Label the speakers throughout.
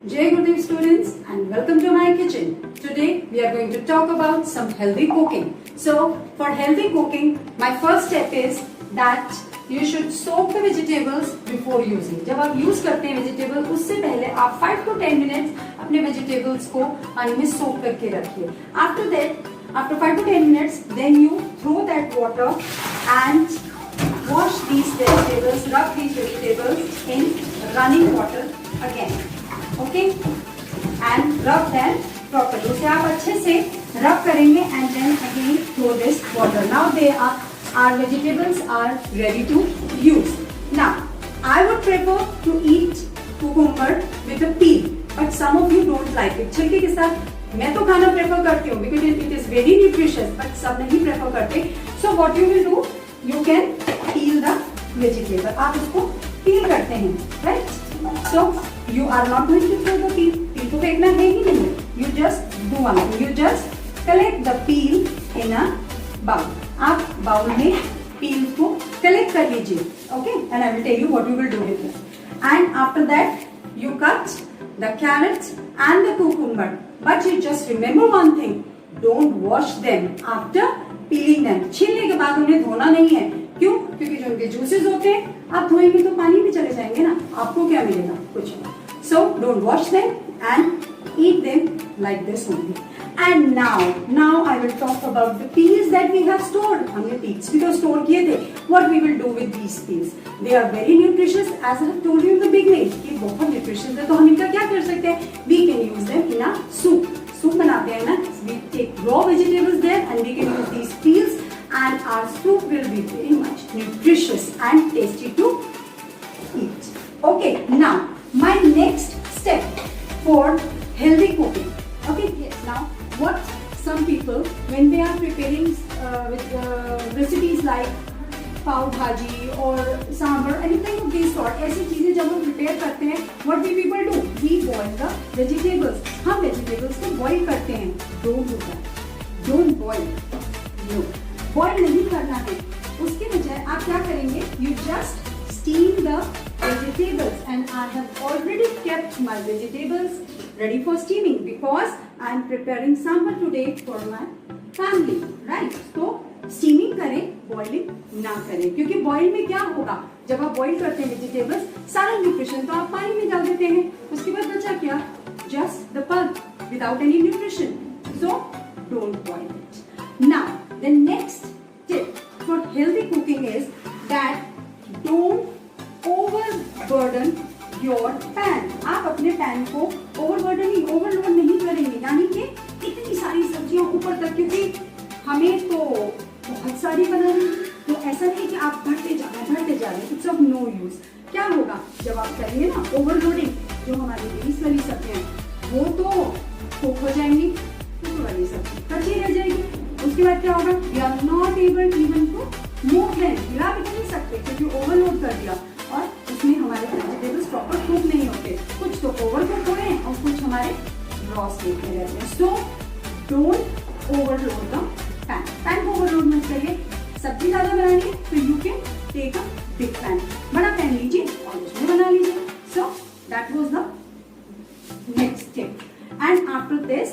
Speaker 1: Jai Gurudev students and welcome to my kitchen. Today we are going to talk about some healthy cooking. So for healthy cooking, my first step is that you should soak the vegetables before using. जब आप use करते हैं vegetable उससे पहले आप 5 to 10 minutes अपने vegetables को पानी में soak करके रखिए. After that, after 5 to 10 minutes, then you throw that water and wash these vegetables, rub these vegetables in running water again. Okay, and rub them properly. उसे आप अच्छे से rub करेंगे and then again throw this water. Now our vegetables are ready to use. Now I would prefer to eat cucumber with a peel, but some of you don't like it. छिलके के साथ मैं तो खाना prefer करती हूँ because it is very nutritious, but सब नहीं prefer करते. So what you will do? You can peel the vegetable. आप उसको peel करते हैं, right? So you are not going to throw the peel. Peel को फेंकना है ही नहीं. You just do one thing. You just collect the peel in a bowl. आप bowl में peel को collect कर लीजिए. Okay? And I will tell you what you will do with it. And after that, you cut the carrots and the cucumber. But you just remember one thing. Don't wash them after peeling them. छीलने के बाद उन्हें धोना नहीं है. क्यों? क्योंकि जो उनके जूसेस होते हैं आप धोएंगे तो पानी में चले जाएंगे ना, आपको क्या मिलेगा? कुछ. So don't wash them and eat them like this only. And now I will talk about the peels that we have stored. हमने peels भी तो store किए थे. What we will do with these peels? They are very nutritious, as I have told you in the beginning. ये बहुत nutritious है, तो हम इनका क्या कर सकते हैं? We can use them in a soup. Soup बनाते हैं ना? We take raw vegetables there and we can use these peels. And our soup will be very much nutritious and tasty to eat. Okay, now my next step for healthy cooking. Okay, yes. Now, what some people when they are preparing with recipes like pav bhaji or sambar, anything of these sort, ऐसी चीजें जब हम prepare करते हैं, what do people do? We boil the vegetables. हम vegetables को boil करते हैं. Don't do that. Don't boil. No. Boil नहीं करना है. उसके बजाय आप क्या करेंगे? You just steam the vegetables and I have already kept my vegetables ready for steaming because I am preparing sambar today for my family, right? तो steaming करें, boiling ना करें, क्योंकि boil में क्या होगा? जब आप boil करते हैं vegetables, सारा nutrition तो आप पानी में डाल देते हैं. उसके बाद बचा क्या? Just the pulp without any nutrition. So don't boil it. Now the next tip for healthy cooking is that don't overburden your pan. आप अपने pan को overload नहीं करेंगे, यानी कि इतनी सारी सब्जियां ऊपर तक, क्योंकि हमें तो बहुत सारी बनानी, तो ऐसा नहीं कि आप भरते जा रहे हैं. It's of no use. क्या होगा जब आप करेंगे ना overloading? जो हमारी बेस वाली सब्जियां वो तो कुक हो जाएंगी, कुक वाली सब्जी कच्ची रह जाएगी. उसके बाद क्या होगा? We are not able even to move them. हिला भी नहीं सकते क्योंकि ओवरलोड कर दिया और उसमें हमारे वेजिटेबल्स प्रॉपर कुक नहीं होते. कुछ तो ओवर कुक हो रहे हैं और कुछ हमारे रॉ स्टेट में रहते हैं. So don't overload the pan. Pan को ओवरलोड मत करिए. सब्जी ज्यादा बनानी है तो you can take a big pan. बड़ा पैन लीजिए और उसमें बना लीजिए. So that was the next tip. And after this,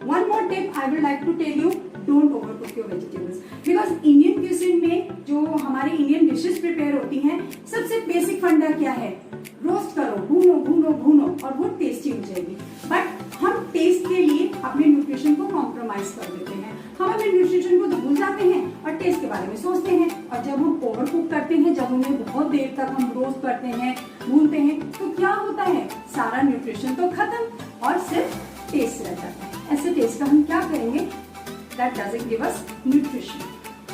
Speaker 1: one more tip I would like to tell you: don't overcook your vegetables. Because Indian cuisine में जो हमारे Indian dishes prepare होती हैं, सबसे basic फंडा क्या है? रोस्ट करो, भूनो और वो टेस्टी हो जाएगी. बट हम टेस्ट के लिए अपने न्यूट्रिशन को कॉम्प्रोमाइज कर देते हैं. हम अपने न्यूट्रिशन को तो भूल जाते हैं और टेस्ट के बारे में सोचते हैं. और जब हम ओवर कुक करते हैं, जब उन्हें बहुत देर तक हम रोस्ट करते हैं, भूनते हैं, तो क्या होता है? सारा न्यूट्रिशन तो खत्म और सिर्फ टेस्ट रह जाता है. ऐसे टेस्ट का हम क्या करेंगे? That doesn't give us nutrition.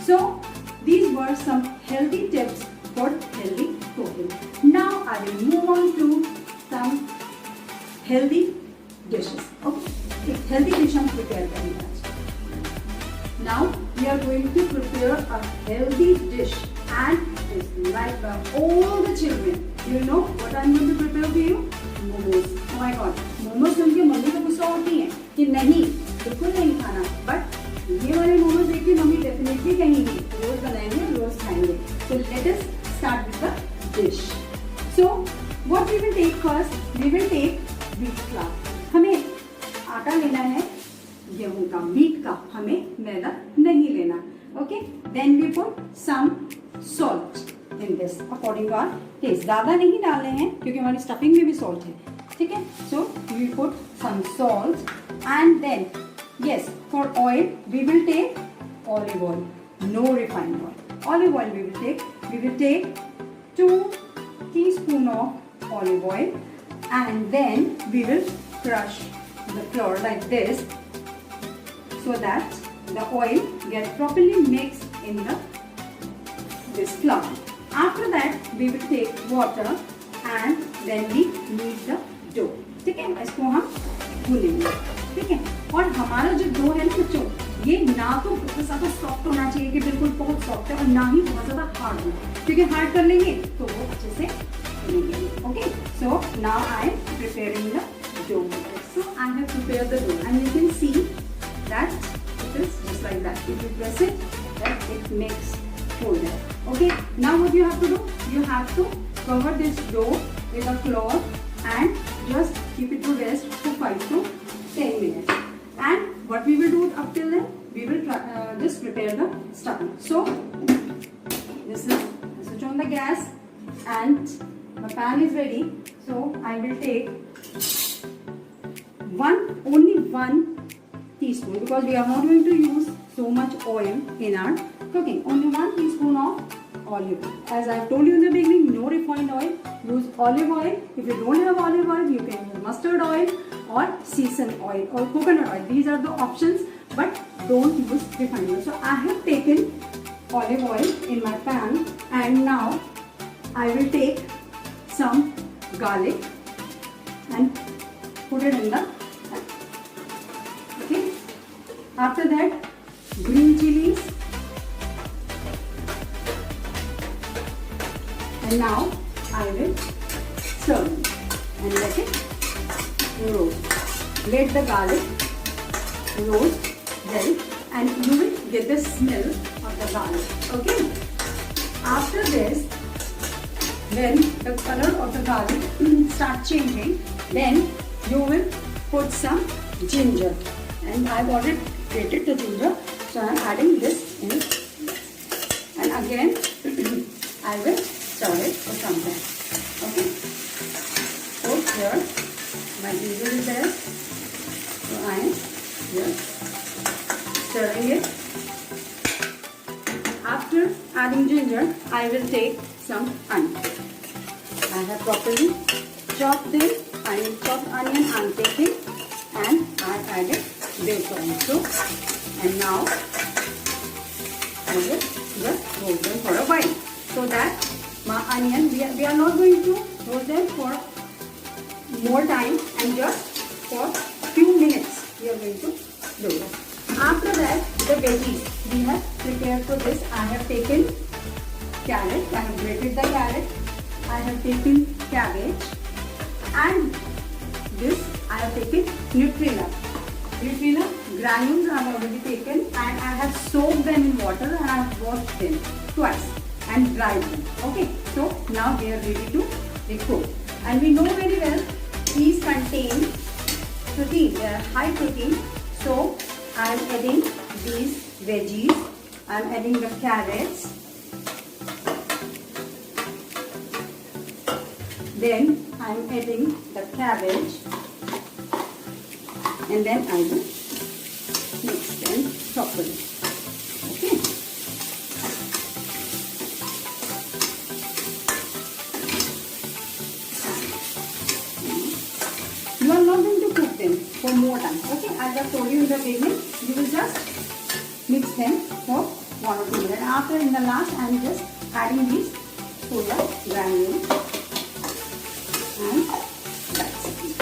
Speaker 1: So these were some healthy tips for healthy cooking. Now I will move on to some healthy dishes. Okay, एक healthy dish हम prepare करेंगे आज. Now we are going to prepare a healthy dish and it's like all the children. You know what I'm going to prepare for you? Momos. Oh my God, momos सुन के mummy को गुस्सा होती है कि नहीं, बिल्कुल नहीं खाना. But ये वाले मोमोज देख के मम्मी डेफिनेटली कहेंगी रोज बनाएंगे, रोज खाएंगे. So let us start with the dish. So what we will take first? We will take the flour. हमें आटा लेना है गेहूं का, wheat का, हमें मैदा नहीं लेना. Okay, then we put some salt in this according to our taste. ज़्यादा नहीं डालने हैं क्योंकि हमारी स्टफिंग में भी सॉल्ट है. ठीक है, so we put some salt and then yes, for oil we will take olive oil, no refined oil. Olive oil we will take 2 teaspoon of olive oil and then we will crush the flour like this so that the oil gets properly mixed in this flour. After that we will take water and then we knead the dough. ठीक है, इसको हम भूनेंगे. ठीक है, और हमारा जो डो है ना बच्चों, ये ना तो बहुत ज़्यादा सॉफ्ट होना चाहिए कि बिल्कुल बहुत सॉफ्ट है और ना ही बहुत ज़्यादा हार्ड हो, क्योंकि हार्ड कर लेंगे तो वो अच्छे से बनेंगे. Okay, so now I am preparing the dough. So I have prepared the dough and you can see that it is just like that. If you press it, then it makes folder. Okay, now what you have to do, you have to cover this dough with a cloth and just keep it to rest for 5 to 10 minutes. And what we will do up till then, we will just prepare the stuffing. So this is, I switch on the gas and my pan is ready. So I will take only one teaspoon, because we are not going to use so much oil in our cooking. Only 1 teaspoon of olive oil. As I have told you in the beginning, no refined oil. Use olive oil. If you don't have olive oil, you can use mustard oil or sesame oil or coconut oil. These are the options, but don't use refined oil. So I have taken olive oil in my pan and now I will take some garlic and put it in the pan. Okay. After that, green chilies, and now I will serve and let it roast. Let the garlic roast well and you will get the smell of the garlic. Okay. After this, when the color of the garlic starts changing, then you will put some ginger. And I've already grated the ginger, so I'm adding this in. And again, I will stir it for some time. Okay. So here, my ginger is there. So I am just stirring it. After adding ginger, I will take some onion. I have properly chopped them. Chopped onion I'm taking, and I added this also. And now I will just roast them for a while, so that my onion, we are not going to roast them for more time, and just for few minutes we are going to do it. After that, the veggies we have prepared for this. I have taken carrot. I have grated the carrot. I have taken cabbage, and this I have taken Nutrilla. Nutrilla granules I have already taken, and I have soaked them in water and I have washed them twice and dried them. Okay, so now they are ready to be cooked. And we know very well these contain protein. They are high protein. So I am adding these veggies. I am adding the carrots. Then I am adding the cabbage, and then I will mix them properly. Okay. You are not going to cook them for more time. Okay, as I told you in the beginning, you will just mix them for 1 or 2 minutes. After, in the last, I am just adding these soya granules. And that's it.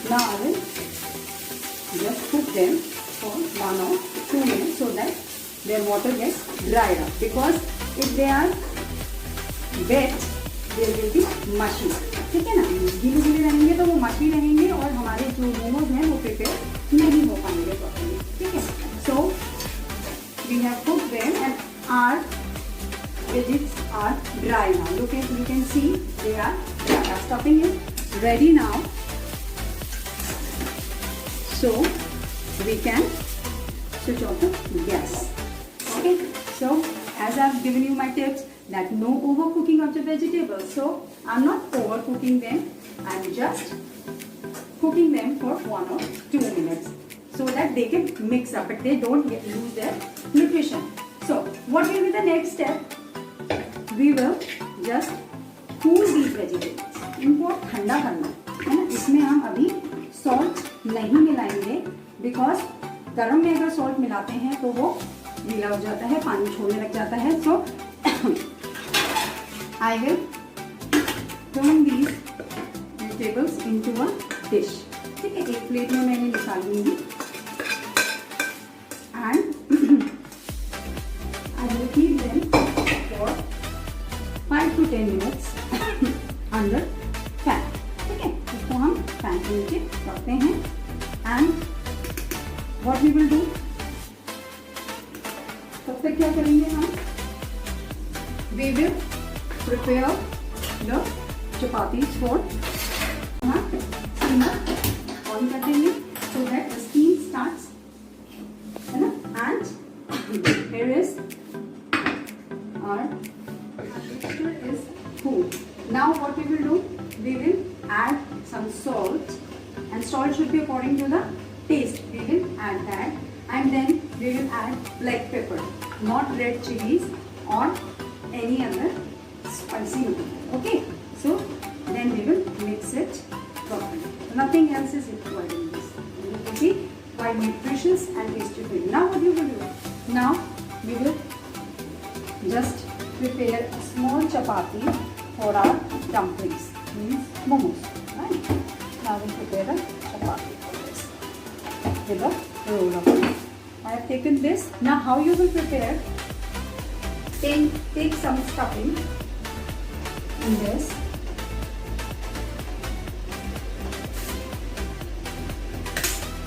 Speaker 1: Now I will just cook them for 1 or 2 minutes so that their water gets dried up. Because if they are wet, they will be mushy. ठीक है ना, गीले गीले रहेंगे तो वो मशी रहेंगे और हमारे जो मोमोज हैं वो प्रिपेयर नहीं हो पाएंगे प्रॉपर्ली. ठीक है, so we have cooked them and our veggies are dry now. You can see they are dry. Our stuffing is ready now. So we can switch off the gas. Okay, so as I've given you my tips that no overcooking of the vegetables. So I'm not overcooking them. I'm just cooking them for 1 or 2 minutes so that they can mix up, but they don't lose their nutrition. So what will be the next step? We will just cool these vegetables. इनको ठंडा करना है ना. इसमें हम अभी salt नहीं मिलाएंगे बिकॉज गर्म में अगर सॉल्ट मिलाते हैं तो वो गीला हो जाता है, पानी छोड़ने लग जाता है. So I will turn these vegetables into a dish. ठीक है, एक प्लेट में मैंने निकाल लूंगी and I will keep them for 5 to 10 minutes under fan. ठीक है, इसको हम फैन के नीचे रखते हैं and what we will do, तब तक क्या करेंगे हम, we will prepare the chapatis for steamer. On कर देंगे so that the steam starts, है ना. And here is our mixture is cool. Now what we will do, we will add some salt, and salt should be according to the taste. We will add that, and then we will add black pepper, not red chilies or any other spicy material. Okay, so then we will mix it properly. Nothing else is required in this. It will be quite nutritious and tasty food. Now what you will do, now we will just prepare a small chapati for our dumplings, means momos. Right? Now we'll prepare a chapati for this with a roll of it. I have taken this. Now how you will prepare? Take some stuffing in this.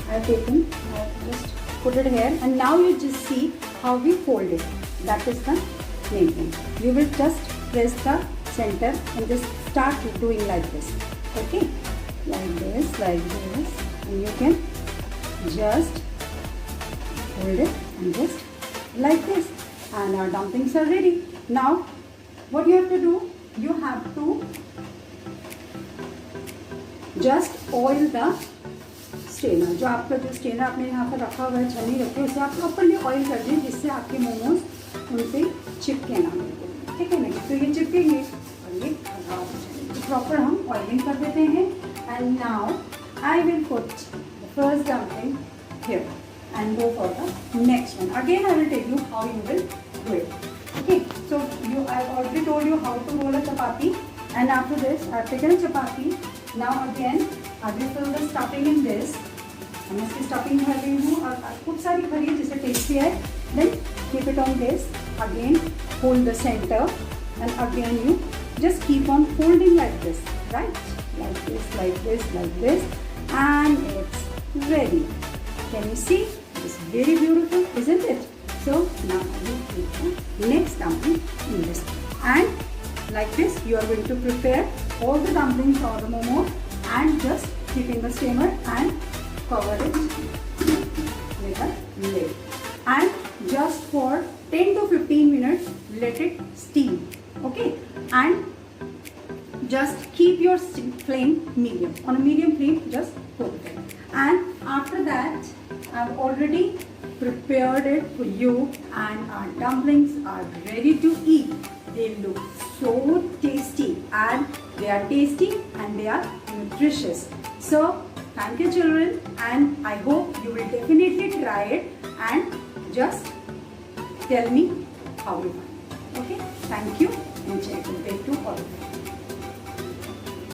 Speaker 1: I have taken. I have just put it here, and now you just see how we fold it. That is the main thing. You will just press the center and just start doing like this. Okay, like this, and you can just hold it and just like this, and our dumplings are ready. Now what you have to do, you have to just oil the strainer. जो आपका जो Steiner आपने यहाँ पर रखा हुआ है, छन्नी रखी है, उसे आप प्रॉपरली ऑयल कर दें जिससे आपके मोमोज उनसे चिपके ना बिल्कुल. ठीक है ना, तो ये चिपकेंगे और ये खराब हो जाएंगे. तो प्रॉपर हम ऑयलिंग कर देते हैं. And now I will put the first dumpling here and go for the next one. Again I will tell you how you will do it. Okay, so I already told you how to roll a chapati, and after this I have taken a chapati. Now again I will fill the stuffing in this. हम इसकी stuffing भर रही हूँ और खूब सारी भरी है जिससे टेस्टी है. Then keep it on this. Again hold the center and again you just keep on folding like this, right? Like this, like this, like this, and it's ready. Can you see? It's very beautiful, isn't it? So now I will put the next dumpling in this, and like this you are going to prepare all the dumplings or the momo, and just keep in the steamer and cover it with a lid, and just for 10 to 15 minutes let it steam. Okay, and just keep your flame medium, on a medium flame just cook it. And after that I've already prepared it for you, and our dumplings are ready to eat. They look so tasty, and they are tasty and they are nutritious. So thank you children, and I hope you will definitely try it and just tell me how you find it. Okay, thank you and check and take to all of you.